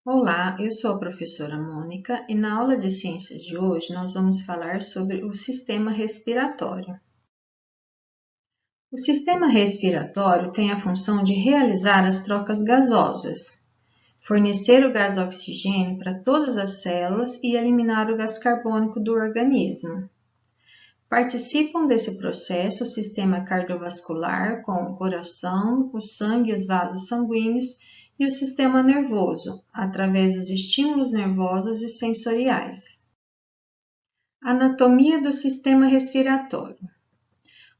Olá, eu sou a professora Mônica e na aula de ciências de hoje nós vamos falar sobre o sistema respiratório. O sistema respiratório tem a função de realizar as trocas gasosas, fornecer o gás oxigênio para todas as células e eliminar o gás carbônico do organismo. Participam desse processo o sistema cardiovascular, com o coração, o sangue e os vasos sanguíneos, e o sistema nervoso, através dos estímulos nervosos e sensoriais. Anatomia do sistema respiratório.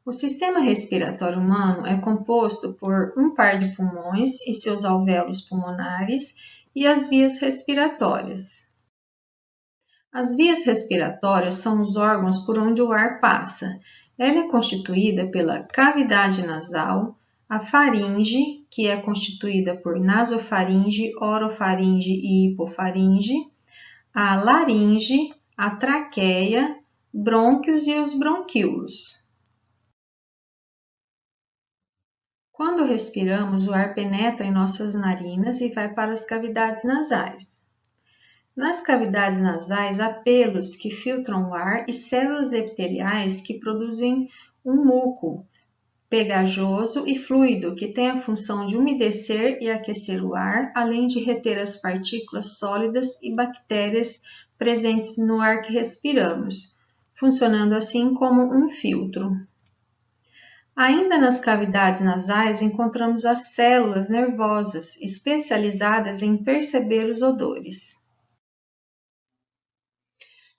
O sistema respiratório humano é composto por um par de pulmões e seus alvéolos pulmonares e as vias respiratórias. As vias respiratórias são os órgãos por onde o ar passa. Ela é constituída pela cavidade nasal, a faringe, que é constituída por nasofaringe, orofaringe e hipofaringe, a laringe, a traqueia, brônquios e os bronquíolos. Quando respiramos, o ar penetra em nossas narinas e vai para as cavidades nasais. Nas cavidades nasais há pelos que filtram o ar e células epiteliais que produzem um muco pegajoso e fluido que tem a função de umedecer e aquecer o ar, além de reter as partículas sólidas e bactérias presentes no ar que respiramos, funcionando assim como um filtro. Ainda nas cavidades nasais encontramos as células nervosas, especializadas em perceber os odores.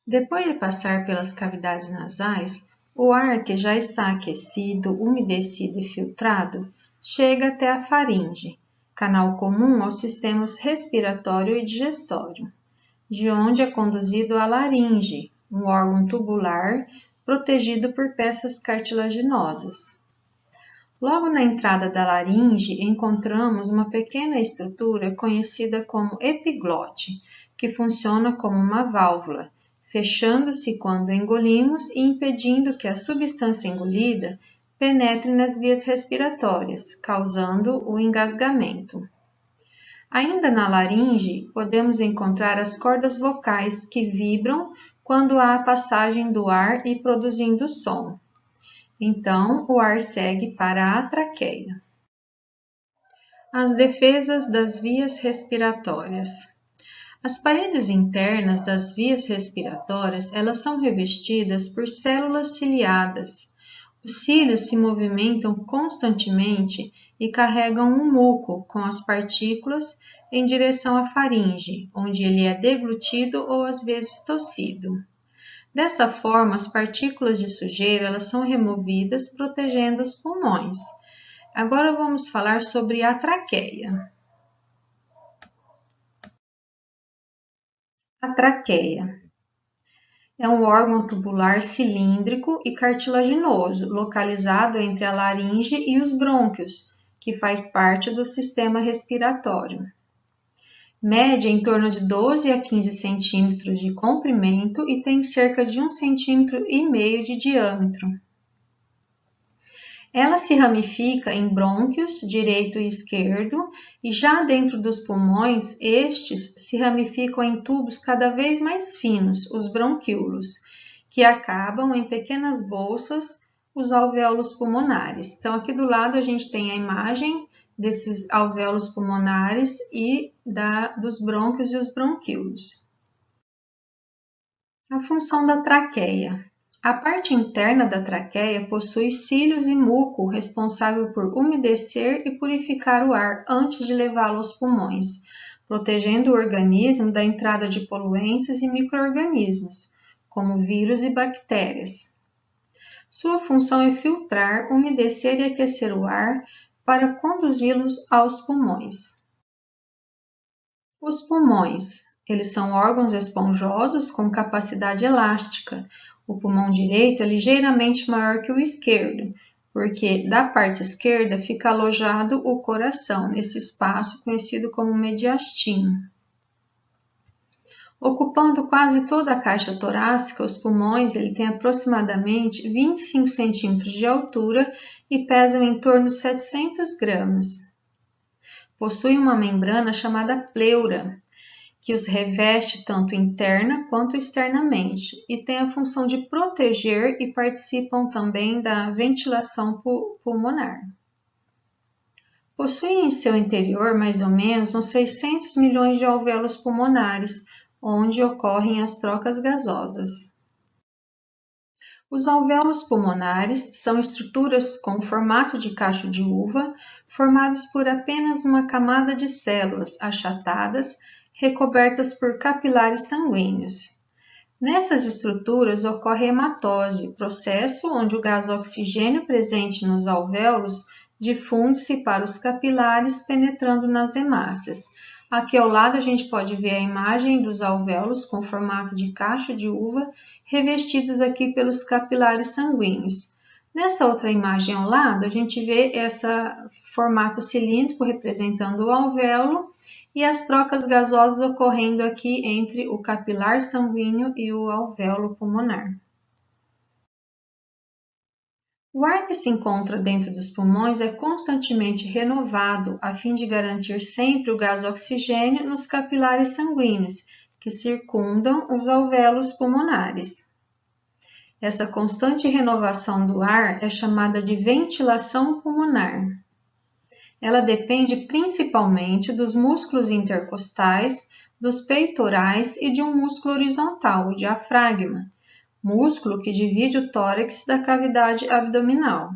Depois de passar pelas cavidades nasais, o ar que já está aquecido, umedecido e filtrado chega até a faringe, canal comum aos sistemas respiratório e digestório, de onde é conduzido a laringe, um órgão tubular protegido por peças cartilaginosas. Logo na entrada da laringe encontramos uma pequena estrutura conhecida como epiglote, que funciona como uma válvula, fechando-se quando engolimos e impedindo que a substância engolida penetre nas vias respiratórias, causando o engasgamento. Ainda na laringe, podemos encontrar as cordas vocais que vibram quando há a passagem do ar e produzindo som. Então, o ar segue para a traqueia. As defesas das vias respiratórias. As paredes internas das vias respiratórias, elas são revestidas por células ciliadas. Os cílios se movimentam constantemente e carregam um muco com as partículas em direção à faringe, onde ele é deglutido ou às vezes tossido. Dessa forma, as partículas de sujeira elas são removidas, protegendo os pulmões. Agora vamos falar sobre a traqueia. A traqueia é um órgão tubular cilíndrico e cartilaginoso, localizado entre a laringe e os brônquios, que faz parte do sistema respiratório. Mede em torno de 12 a 15 centímetros de comprimento e tem cerca de 1,5 cm de diâmetro. Ela se ramifica em brônquios direito e esquerdo, e já dentro dos pulmões, estes se ramificam em tubos cada vez mais finos, os bronquíolos, que acabam em pequenas bolsas, os alvéolos pulmonares. Então, aqui do lado a gente tem a imagem desses alvéolos pulmonares e dos brônquios e os bronquíolos. A função da traqueia. A parte interna da traqueia possui cílios e muco responsável por umedecer e purificar o ar antes de levá-lo aos pulmões, protegendo o organismo da entrada de poluentes e micro-organismos, como vírus e bactérias. Sua função é filtrar, umedecer e aquecer o ar para conduzi-los aos pulmões. Os pulmões. Eles são órgãos esponjosos com capacidade elástica. O pulmão direito é ligeiramente maior que o esquerdo, porque da parte esquerda fica alojado o coração, nesse espaço conhecido como mediastino. Ocupando quase toda a caixa torácica, os pulmões têm aproximadamente 25 centímetros de altura e pesam em torno de 700 gramas. Possui uma membrana chamada pleura, que os reveste tanto interna quanto externamente e tem a função de proteger e participam também da ventilação pulmonar. Possuem em seu interior mais ou menos uns 600 milhões de alvéolos pulmonares, onde ocorrem as trocas gasosas. Os alvéolos pulmonares são estruturas com formato de cacho de uva, formados por apenas uma camada de células achatadas, recobertas por capilares sanguíneos. Nessas estruturas ocorre hematose, processo onde o gás oxigênio presente nos alvéolos difunde-se para os capilares, penetrando nas hemácias. Aqui ao lado a gente pode ver a imagem dos alvéolos com formato de cacho de uva, revestidos aqui pelos capilares sanguíneos. Nessa outra imagem ao lado, a gente vê esse formato cilíndrico representando o alvéolo e as trocas gasosas ocorrendo aqui entre o capilar sanguíneo e o alvéolo pulmonar. O ar que se encontra dentro dos pulmões é constantemente renovado a fim de garantir sempre o gás oxigênio nos capilares sanguíneos que circundam os alvéolos pulmonares. Essa constante renovação do ar é chamada de ventilação pulmonar. Ela depende principalmente dos músculos intercostais, dos peitorais e de um músculo horizontal, o diafragma, músculo que divide o tórax da cavidade abdominal.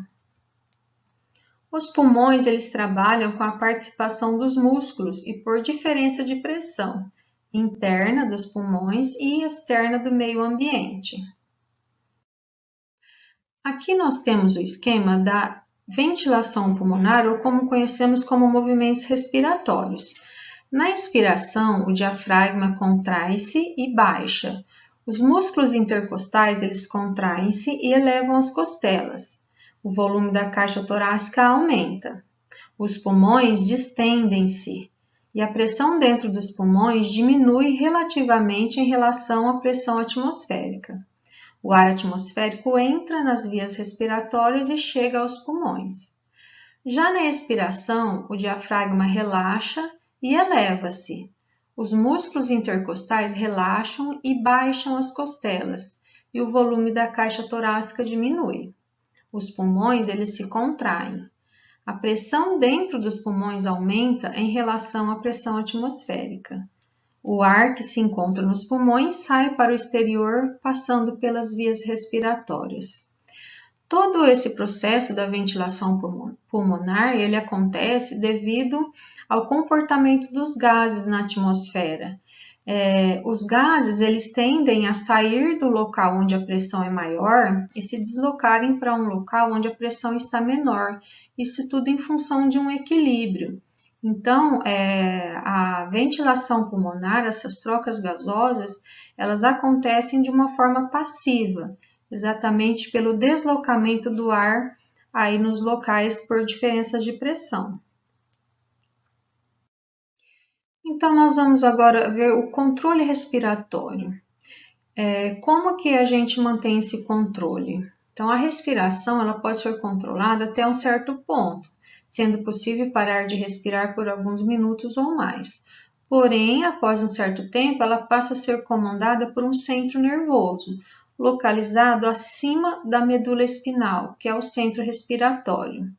Os pulmões eles trabalham com a participação dos músculos e por diferença de pressão interna dos pulmões e externa do meio ambiente. Aqui nós temos o esquema da ventilação pulmonar, ou como conhecemos como movimentos respiratórios. Na inspiração, o diafragma contrai-se e baixa. Os músculos intercostais eles contraem-se e elevam as costelas. O volume da caixa torácica aumenta. Os pulmões distendem-se e a pressão dentro dos pulmões diminui relativamente em relação à pressão atmosférica. O ar atmosférico entra nas vias respiratórias e chega aos pulmões. Já na expiração, o diafragma relaxa e eleva-se. Os músculos intercostais relaxam e baixam as costelas, e o volume da caixa torácica diminui. Os pulmões eles se contraem. A pressão dentro dos pulmões aumenta em relação à pressão atmosférica. O ar que se encontra nos pulmões sai para o exterior, passando pelas vias respiratórias. Todo esse processo da ventilação pulmonar, ele acontece devido ao comportamento dos gases na atmosfera. Os gases, eles tendem a sair do local onde a pressão é maior e se deslocarem para um local onde a pressão está menor. Isso tudo em função de um equilíbrio. Então, a ventilação pulmonar, essas trocas gasosas, elas acontecem de uma forma passiva, exatamente pelo deslocamento do ar aí nos locais por diferenças de pressão. Então, nós vamos agora ver o controle respiratório. Como que a gente mantém esse controle? Então, a respiração ela pode ser controlada até um certo ponto, sendo possível parar de respirar por alguns minutos ou mais. Porém, após um certo tempo, ela passa a ser comandada por um centro nervoso, localizado acima da medula espinal, que é o centro respiratório.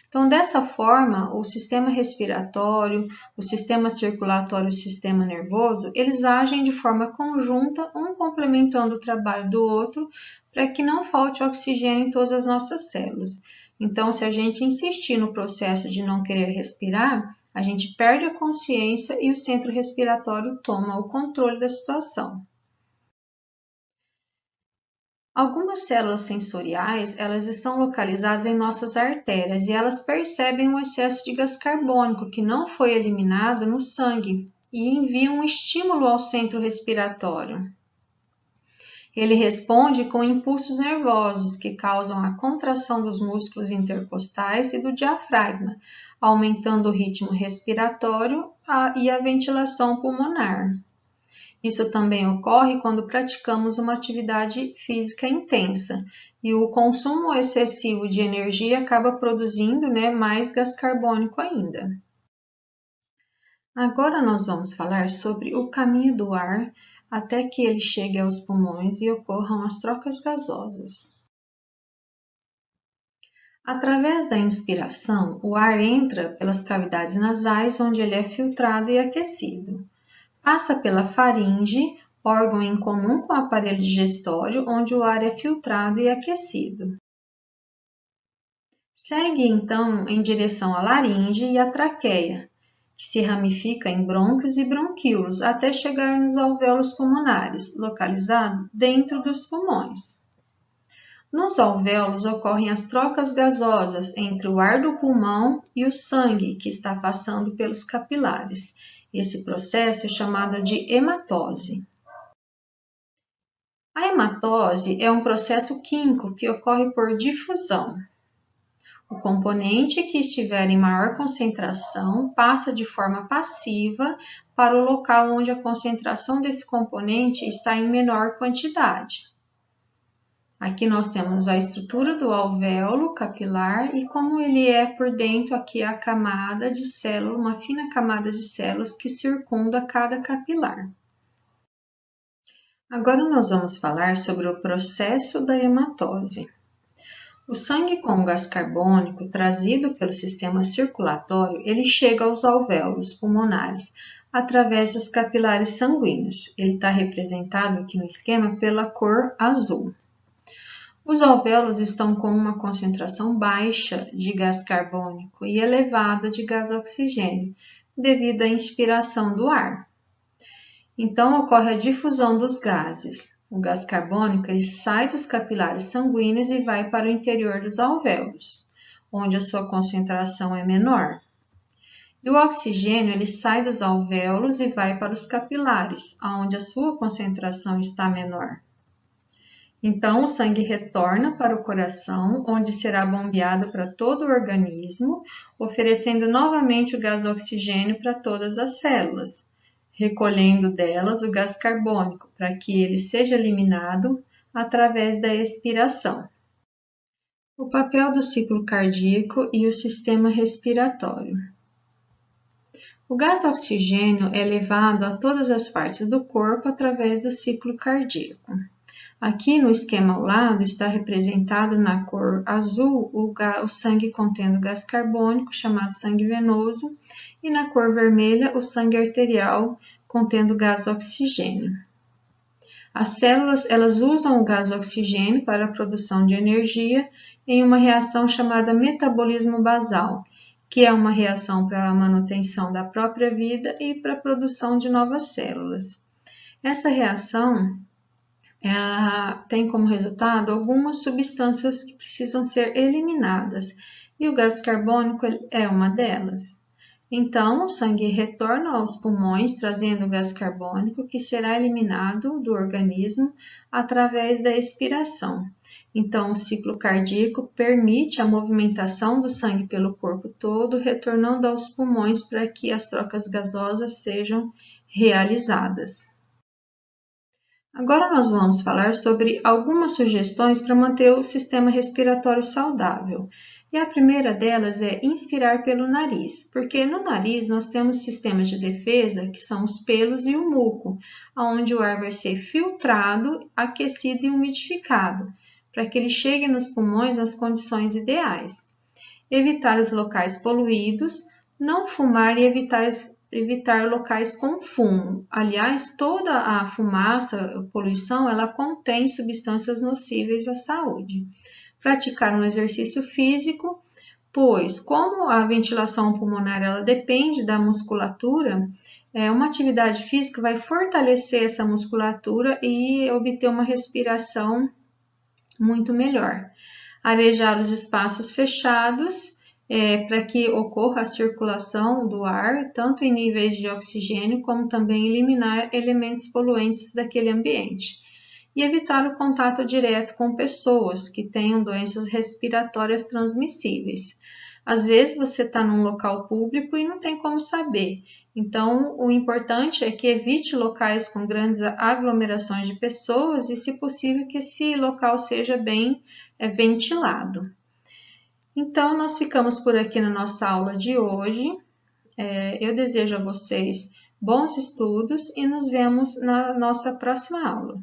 Então, dessa forma, o sistema respiratório, o sistema circulatório e o sistema nervoso, eles agem de forma conjunta, um complementando o trabalho do outro, para que não falte oxigênio em todas as nossas células. Então, se a gente insistir no processo de não querer respirar, a gente perde a consciência e o centro respiratório toma o controle da situação. Algumas células sensoriais, elas estão localizadas em nossas artérias e elas percebem um excesso de gás carbônico que não foi eliminado no sangue e enviam um estímulo ao centro respiratório. Ele responde com impulsos nervosos que causam a contração dos músculos intercostais e do diafragma, aumentando o ritmo respiratório e a ventilação pulmonar. Isso também ocorre quando praticamos uma atividade física intensa e o consumo excessivo de energia acaba produzindo mais gás carbônico ainda. Agora nós vamos falar sobre o caminho do ar até que ele chegue aos pulmões e ocorram as trocas gasosas. Através da inspiração, o ar entra pelas cavidades nasais, onde ele é filtrado e aquecido. Passa pela faringe, órgão em comum com o aparelho digestório, onde o ar é filtrado e aquecido. Segue então em direção à laringe e à traqueia, que se ramifica em brônquios e bronquíolos até chegar nos alvéolos pulmonares, localizados dentro dos pulmões. Nos alvéolos ocorrem as trocas gasosas entre o ar do pulmão e o sangue que está passando pelos capilares. Esse processo é chamado de hematose. A hematose é um processo químico que ocorre por difusão. O componente que estiver em maior concentração passa de forma passiva para o local onde a concentração desse componente está em menor quantidade. Aqui nós temos a estrutura do alvéolo capilar e como ele é por dentro, aqui a camada de célula, uma fina camada de células que circunda cada capilar. Agora nós vamos falar sobre o processo da hematose. O sangue com gás carbônico trazido pelo sistema circulatório, ele chega aos alvéolos pulmonares através dos capilares sanguíneos. Ele está representado aqui no esquema pela cor azul. Os alvéolos estão com uma concentração baixa de gás carbônico e elevada de gás oxigênio, devido à inspiração do ar. Então, ocorre a difusão dos gases. O gás carbônico ele sai dos capilares sanguíneos e vai para o interior dos alvéolos, onde a sua concentração é menor. E o oxigênio ele sai dos alvéolos e vai para os capilares, onde a sua concentração está menor. Então, o sangue retorna para o coração, onde será bombeado para todo o organismo, oferecendo novamente o gás oxigênio para todas as células, recolhendo delas o gás carbônico, para que ele seja eliminado através da expiração. O papel do ciclo cardíaco e o sistema respiratório. O gás oxigênio é levado a todas as partes do corpo através do ciclo cardíaco. Aqui no esquema ao lado está representado na cor azul o sangue contendo gás carbônico, chamado sangue venoso, e na cor vermelha o sangue arterial contendo gás oxigênio. As células elas usam o gás oxigênio para a produção de energia em uma reação chamada metabolismo basal, que é uma reação para a manutenção da própria vida e para a produção de novas células. Essa reação ela tem como resultado algumas substâncias que precisam ser eliminadas, e o gás carbônico é uma delas. Então, o sangue retorna aos pulmões, trazendo o gás carbônico, que será eliminado do organismo através da expiração. Então, o ciclo cardíaco permite a movimentação do sangue pelo corpo todo, retornando aos pulmões para que as trocas gasosas sejam realizadas. Agora nós vamos falar sobre algumas sugestões para manter o sistema respiratório saudável. E a primeira delas é inspirar pelo nariz, porque no nariz nós temos sistemas de defesa, que são os pelos e o muco, onde o ar vai ser filtrado, aquecido e umidificado, para que ele chegue nos pulmões nas condições ideais. Evitar os locais poluídos, não fumar e evitar locais com fumo. Aliás, toda a fumaça, a poluição, ela contém substâncias nocíveis à saúde. Praticar um exercício físico, pois como a ventilação pulmonar ela depende da musculatura, uma atividade física vai fortalecer essa musculatura e obter uma respiração muito melhor. Arejar os espaços fechados, para que ocorra a circulação do ar, tanto em níveis de oxigênio, como também eliminar elementos poluentes daquele ambiente. E evitar o contato direto com pessoas que tenham doenças respiratórias transmissíveis. Às vezes você está num local público e não tem como saber. Então, o importante é que evite locais com grandes aglomerações de pessoas e, se possível, que esse local seja bem ventilado. Então, nós ficamos por aqui na nossa aula de hoje. Eu desejo a vocês bons estudos e nos vemos na nossa próxima aula.